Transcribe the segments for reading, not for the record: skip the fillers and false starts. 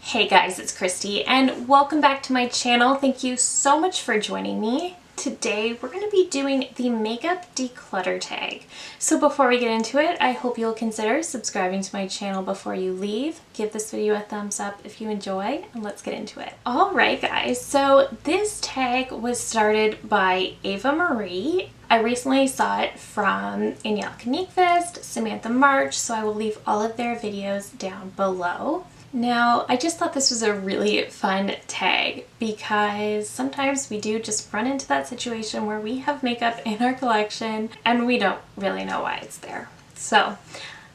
Hey guys, it's Christy and welcome back to my channel. Thank you so much for joining me. Today we're going to be doing the makeup declutter tag. So before we get into it, I hope you'll consider subscribing to my channel before you leave. Give this video a thumbs up if you enjoy, and let's get into it. Alright guys, so this tag was started by Ava Marie. I recently saw it from Aniel Kniekvist, Samantha March, so I will leave all of their videos down below. Now, I just thought this was a really fun tag because sometimes we do just run into that situation where we have makeup in our collection and we don't really know why it's there. So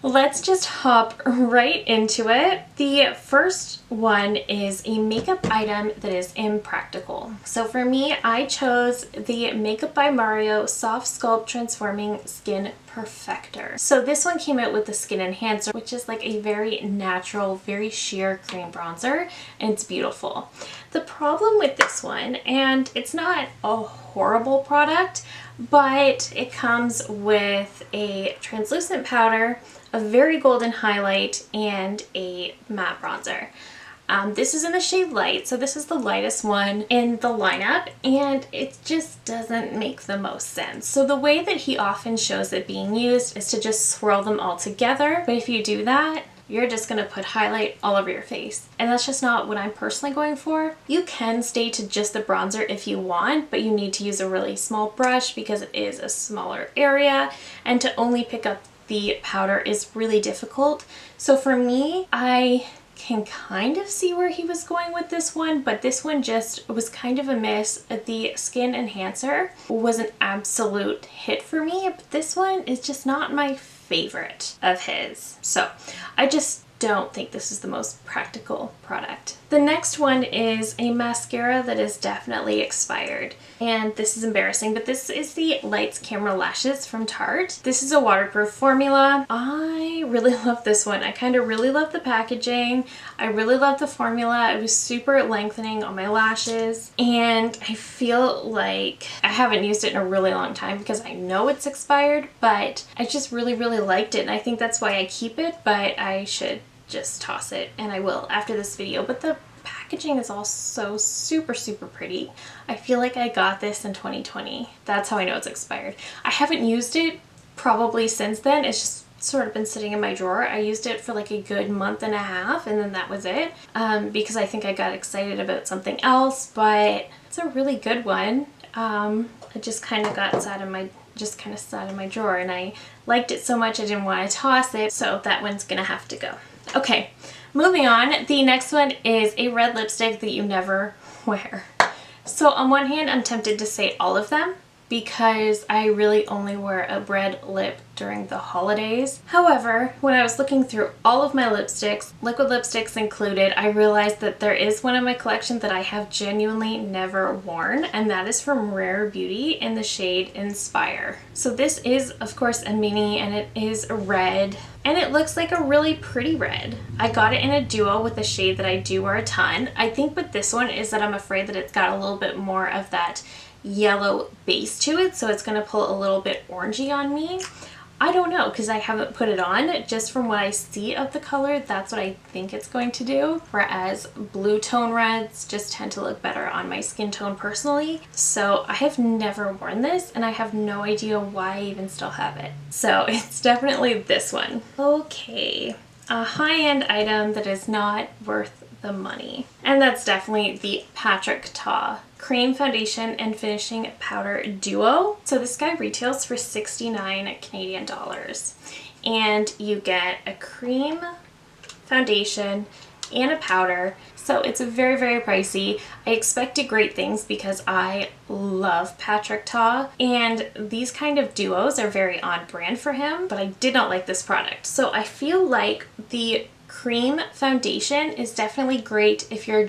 let's just hop right into it. The first one is a makeup item that is impractical. So for me, I chose the Makeup by Mario Soft Sculpt Transforming Skin Perfector. So this one came out with the Skin Enhancer, which is like a very natural, very sheer cream bronzer, and it's beautiful. The problem with this one, and it's not a horrible product, but it comes with a translucent powder, a very golden highlight, and a matte bronzer. This is in the shade Light, so this is the lightest one in the lineup, and it just doesn't make the most sense. So the way that he often shows it being used is to just swirl them all together, but if you do that, you're just going to put highlight all over your face. And that's just not what I'm personally going for. You can stay to just the bronzer if you want, but you need to use a really small brush because it is a smaller area, and to only pick up the powder is really difficult. So for me, I can kind of see where he was going with this one, but this one just was kind of a miss. The Skin Enhancer was an absolute hit for me, but this one is just not my favorite of his. So I just don't think this is the most practical product. The next one is a mascara that is definitely expired. And this is embarrassing, but this is the Lights Camera Lashes from Tarte. This is a waterproof formula. I really love this one. I kind of really love the packaging. I really love the formula. It was super lengthening on my lashes. And I feel like I haven't used it in a really long time because I know it's expired, but I just really liked it. And I think that's why I keep it, but I should just toss it, and I will after this video. But the packaging is also super pretty. I feel like I got this in 2020. That's how I know it's expired. I haven't used it probably since then. It's just sort of been sitting in my drawer. I used it for like a good month and a half, and then that was it, because I think I got excited about something else, but it's a really good one. It just kind of got sat in my drawer, and I liked it so much I didn't want to toss it, so that one's gonna have to go. Okay, moving on. The next one is a red lipstick that you never wear. So on one hand, I'm tempted to say all of them because I really only wear a red lip during the holidays. However, when I was looking through all of my lipsticks, liquid lipsticks included, I realized that there is one in my collection that I have genuinely never worn, and that is from Rare Beauty in the shade Inspire. So this is, of course, a mini, and it is a red, and it looks like a really pretty red. I got it in a duo with a shade that I do wear a ton. I think with this one is that I'm afraid that it's got a little bit more of that yellow base to it, so it's going to pull a little bit orangey on me. I don't know because I haven't put it on. Just from what I see of the color, that's what I think it's going to do. Whereas blue tone reds just tend to look better on my skin tone personally. So I have never worn this, and I have no idea why I even still have it. So it's definitely this one. Okay, a high-end item that is not worth the money. And that's definitely the Patrick Ta Cream Foundation and Finishing Powder Duo. So this guy retails for 69 Canadian dollars. And you get a cream foundation and a powder. So it's very pricey. I expected great things because I love Patrick Ta, and these kind of duos are very on brand for him, but I did not like this product. So I feel like the cream foundation is definitely great if you're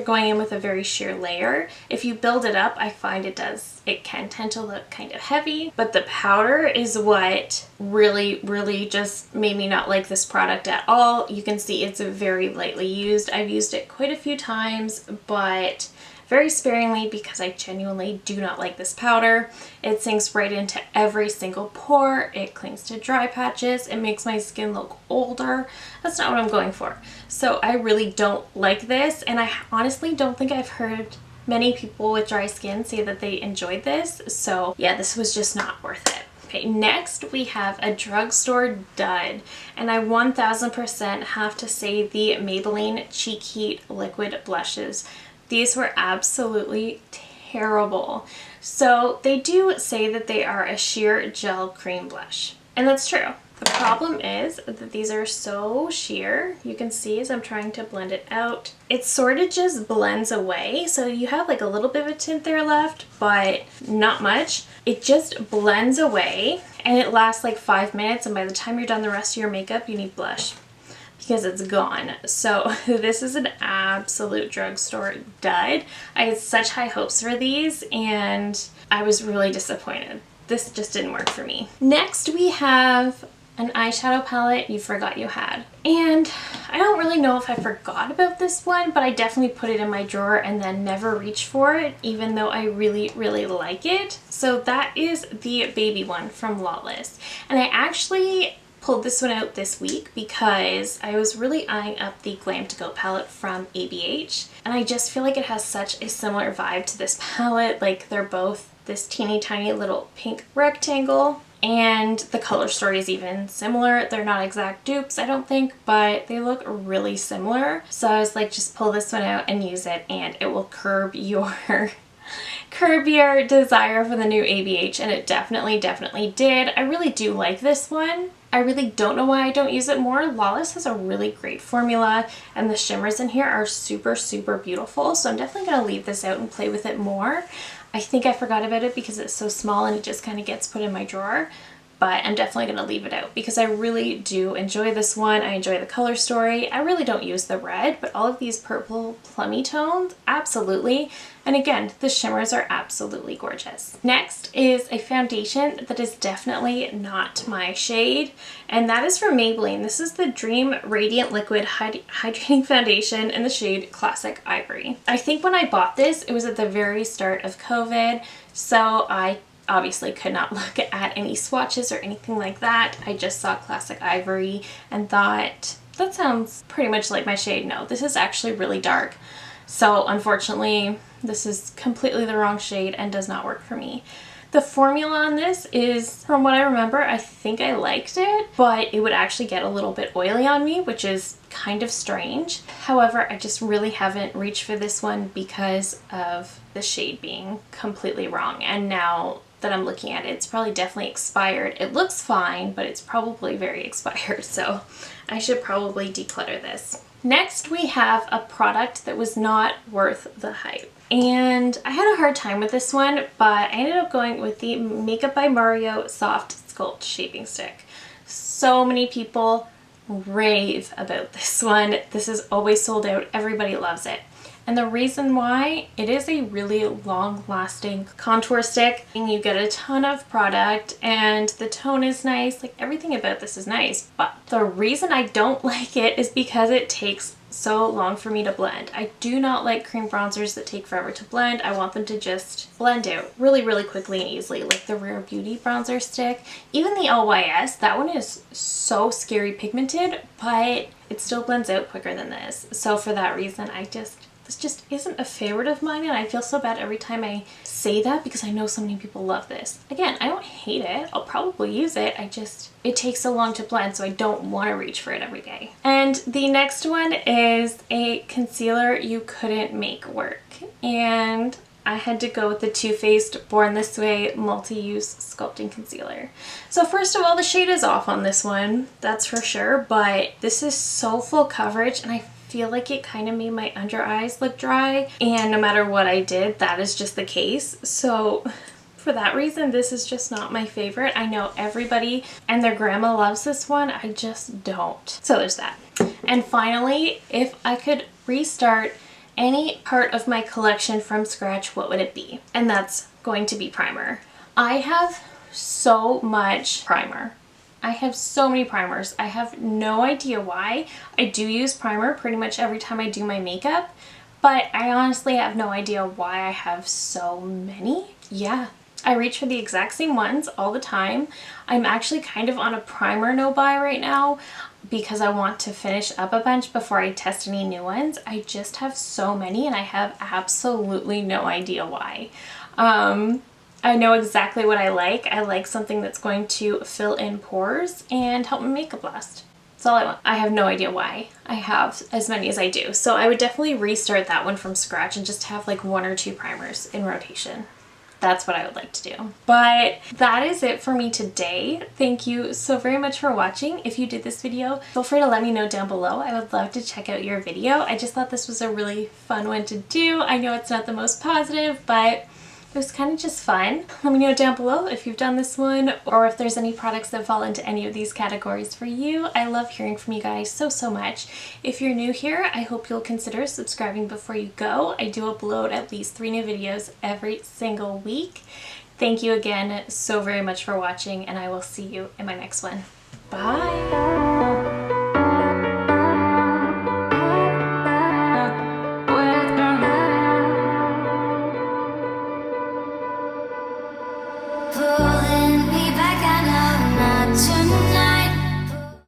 going in with a very sheer layer. If you build it up, I find it can tend to look kind of heavy, but the powder is what really just made me not like this product at all. You can see it's very lightly used. I've used it quite a few times, but very sparingly because I genuinely do not like this powder. It sinks right into every single pore. It clings to dry patches. It makes my skin look older. That's not what I'm going for. So I really don't like this, and I honestly don't think I've heard many people with dry skin say that they enjoyed this. So yeah, this was just not worth it. Okay, next we have a drugstore dud, and I 1000% have to say the Maybelline Cheek Heat Liquid Blushes. These were absolutely terrible. So they do say that they are a sheer gel cream blush, and that's true. The problem is that these are so sheer. You can see as I'm trying to blend it out, it sort of just blends away. So you have like a little bit of a tint there left, but not much. It just blends away and it lasts like 5 minutes, and by the time you're done the rest of your makeup, you need blush because it's gone. So this is an absolute drugstore dud. I had such high hopes for these and I was really disappointed. This just didn't work for me. Next we have an eyeshadow palette you forgot you had. And I don't really know if I forgot about this one, but I definitely put it in my drawer and then never reached for it, even though I really, really like it. So that is the baby one from Lawless. And I actually pulled this one out this week because I was really eyeing up the Glam To Go palette from ABH. And I just feel like it has such a similar vibe to this palette. Like they're both this teeny tiny little pink rectangle. And the color story is even similar. They're not exact dupes, I don't think, but they look really similar. So I was like, just pull this one out and use it, and it will curb your desire for the new ABH, and it definitely did. I really do like this one. I really don't know why I don't use it more. Lawless has a really great formula, and the shimmers in here are super, super beautiful. So I'm definitely going to leave this out and play with it more. I think I forgot about it because it's so small and it just kind of gets put in my drawer, but I'm definitely going to leave it out because I really do enjoy this one. I enjoy the color story. I really don't use the red, but all of these purple plummy tones, absolutely. And again, the shimmers are absolutely gorgeous. Next is a foundation that is definitely not my shade, and that is from Maybelline. This is the Dream Radiant Liquid Hydrating Foundation in the shade Classic Ivory. I think when I bought this, it was at the very start of COVID, so I obviously could not look at any swatches or anything like that. I just saw Classic Ivory and thought, that sounds pretty much like my shade. No, this is actually really dark. So unfortunately, this is completely the wrong shade and does not work for me. The formula on this is, from what I remember, I think I liked it, but it would actually get a little bit oily on me, which is kind of strange. However, I just really haven't reached for this one because of the shade being completely wrong. And now that I'm looking at it, it's probably definitely expired. It looks fine, but it's probably very expired, so I should probably declutter this. Next, we have a product that was not worth the hype. And I had a hard time with this one, but I ended up going with the Makeup by Mario Soft Sculpt Shaping Stick. So many people rave about this one. This is always sold out. Everybody loves it. And the reason why, it is a really long-lasting contour stick, and you get a ton of product and the tone is nice. Like, everything about this is nice, but the reason I don't like it is because it takes so long for me to blend. I do not like cream bronzers that take forever to blend. I want them to just blend out really, really quickly and easily, like the Rare Beauty bronzer stick. Even the LYS, that one is so scary pigmented, but it still blends out quicker than this. So for that reason, this just isn't a favorite of mine, and I feel so bad every time I say that because I know so many people love this. Again, I don't hate it. I'll probably use it. It takes so long to blend, so I don't want to reach for it every day. And the next one is a concealer you couldn't make work. And I had to go with the Too Faced Born This Way Multi-Use Sculpting Concealer. So first of all, the shade is off on this one, that's for sure, but this is so full coverage, and I feel like it kind of made my under eyes look dry, and no matter what I did, that is just the case. So for that reason, this is just not my favorite. I know everybody and their grandma loves this one. I just don't. So there's that. And finally, if I could restart any part of my collection from scratch, what would it be? And that's going to be primer. I have so much primer. I have so many primers. I have no idea why. I do use primer pretty much every time I do my makeup, but I honestly have no idea why I have so many. Yeah, I reach for the exact same ones all the time. I'm actually kind of on a primer no buy right now because I want to finish up a bunch before I test any new ones. I just have so many and I have absolutely no idea why. I know exactly what I like. I like something that's going to fill in pores and help my makeup last. That's all I want. I have no idea why I have as many as I do. So I would definitely restart that one from scratch and just have like 1 or 2 primers in rotation. That's what I would like to do. But that is it for me today. Thank you so very much for watching. If you did this video, feel free to let me know down below. I would love to check out your video. I just thought this was a really fun one to do. I know it's not the most positive, but it was kind of just fun. Let me know down below if you've done this one or if there's any products that fall into any of these categories for you. I love hearing from you guys so much. If you're new here, I hope you'll consider subscribing before you go. I do upload at least 3 new videos every single week. Thank you again so very much for watching, and I will see you in my next one. Bye!